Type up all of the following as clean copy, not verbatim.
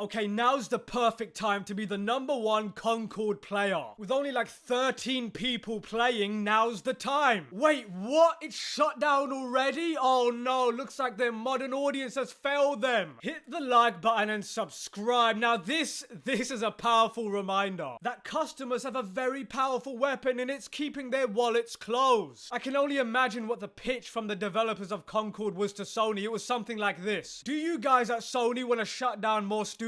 Okay, now's the perfect time to be the #1 Concord player. With only like 13 people playing, now's the time. Wait, what? It's shut down already? Oh no, looks like their modern audience has failed them. Hit the like button and subscribe. Now this is a powerful reminder that customers have a very powerful weapon and it's keeping their wallets closed. I can only imagine what the pitch from the developers of Concord was to Sony. It was something like this. Do you guys at Sony want to shut down more studios?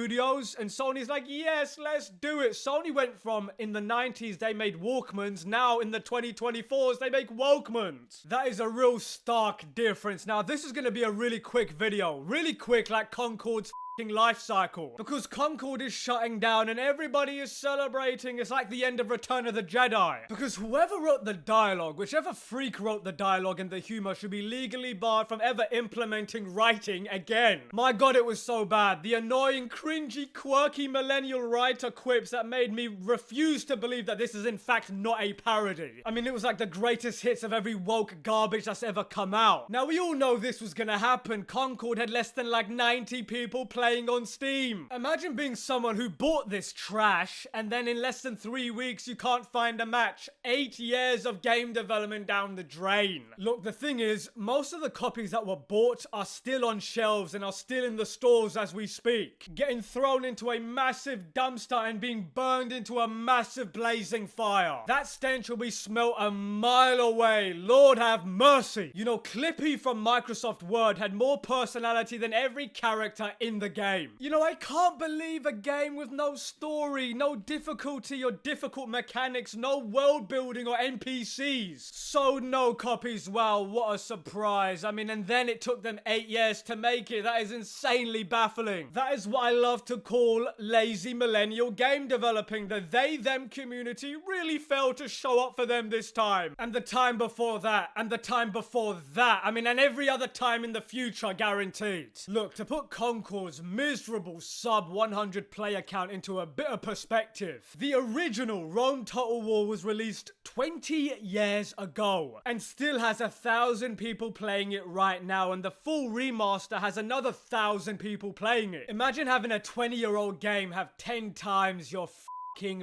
And Sony's like, yes, let's do it. Sony went from, in the 90s, they made Walkmans. Now, in the 2024s, they make Walkmans. That is a real stark difference. Now, this is going to be a really quick video. Really quick, like Concord's life cycle, because Concord is shutting down and everybody is celebrating. It's like the end of Return of the Jedi, because whoever wrote the dialogue, whichever freak wrote the dialogue and the humor, should be legally barred from ever implementing writing again. My god, it was so bad. The annoying, cringy, quirky millennial writer quips that made me refuse to believe that this is in fact not a parody. I mean, it was like the greatest hits of every woke garbage that's ever come out. Now, we all know this was gonna happen. Concord had less than like 90 people playing on Steam. Imagine being someone who bought this trash and then in less than 3 weeks you can't find a match. 8 years of game development down the drain. Look, the thing is, most of the copies that were bought are still on shelves and are still in the stores as we speak, getting thrown into a massive dumpster and being burned into a massive blazing fire. That stench will be smelt a mile away. Lord have mercy. You know, Clippy from Microsoft Word had more personality than every character in the game. You know, I can't believe a game with no story, no difficulty or difficult mechanics, no world building or NPCs. So no copies. Wow, what a surprise. I mean, and then it took them 8 years to make it. That is insanely baffling. That is what I love to call lazy millennial game developing. The they-them community really failed to show up for them this time. And the time before that. And the time before that. I mean, and every other time in the future, guaranteed. Look, to put Concord's miserable sub 100 player count into a bit of perspective, the original Rome Total War was released 20 years ago and still has 1,000 people playing it right now, and the full remaster has another 1,000 people playing it. Imagine having a 20-year-old game have 10 times your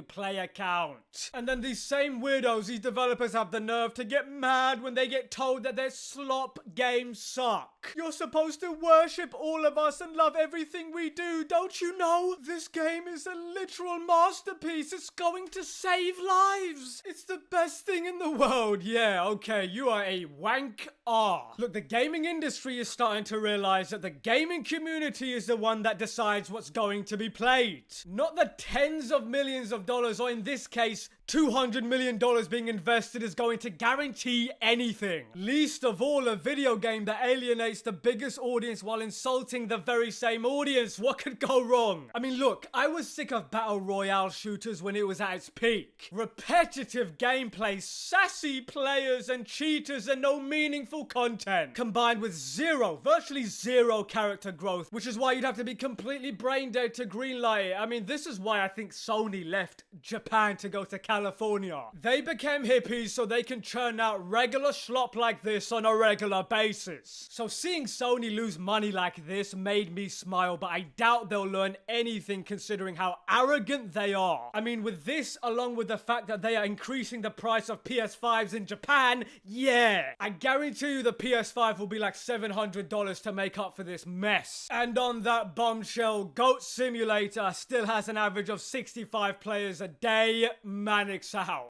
player count. And then these same weirdos, these developers, have the nerve to get mad when they get told that their slop games suck. You're supposed to worship all of us and love everything we do. Don't you know? This game is a literal masterpiece. It's going to save lives. It's the best thing in the world. Yeah, okay, you are a wank R. Look, the gaming industry is starting to realize that the gaming community is the one that decides what's going to be played. Not the tens of millions of dollars, or in this case, $200 million being invested, is going to guarantee anything. Least of all a video game that alienates the biggest audience while insulting the very same audience. What could go wrong? I mean, look, I was sick of battle royale shooters when it was at its peak. Repetitive gameplay, sassy players and cheaters, and no meaningful content, combined with virtually zero character growth, which is why you'd have to be completely brain dead to greenlight it. I mean, this is why I think Sony left Japan to go to California. They became hippies so they can churn out regular slop like this on a regular basis. So seeing Sony lose money like this made me smile, but I doubt they'll learn anything considering how arrogant they are. I mean, with this, along with the fact that they are increasing the price of PS5s in Japan, yeah, I guarantee you the PS5 will be like $700 to make up for this mess. And on that bombshell, Goat Simulator still has an average of 65 players a day. Manics out.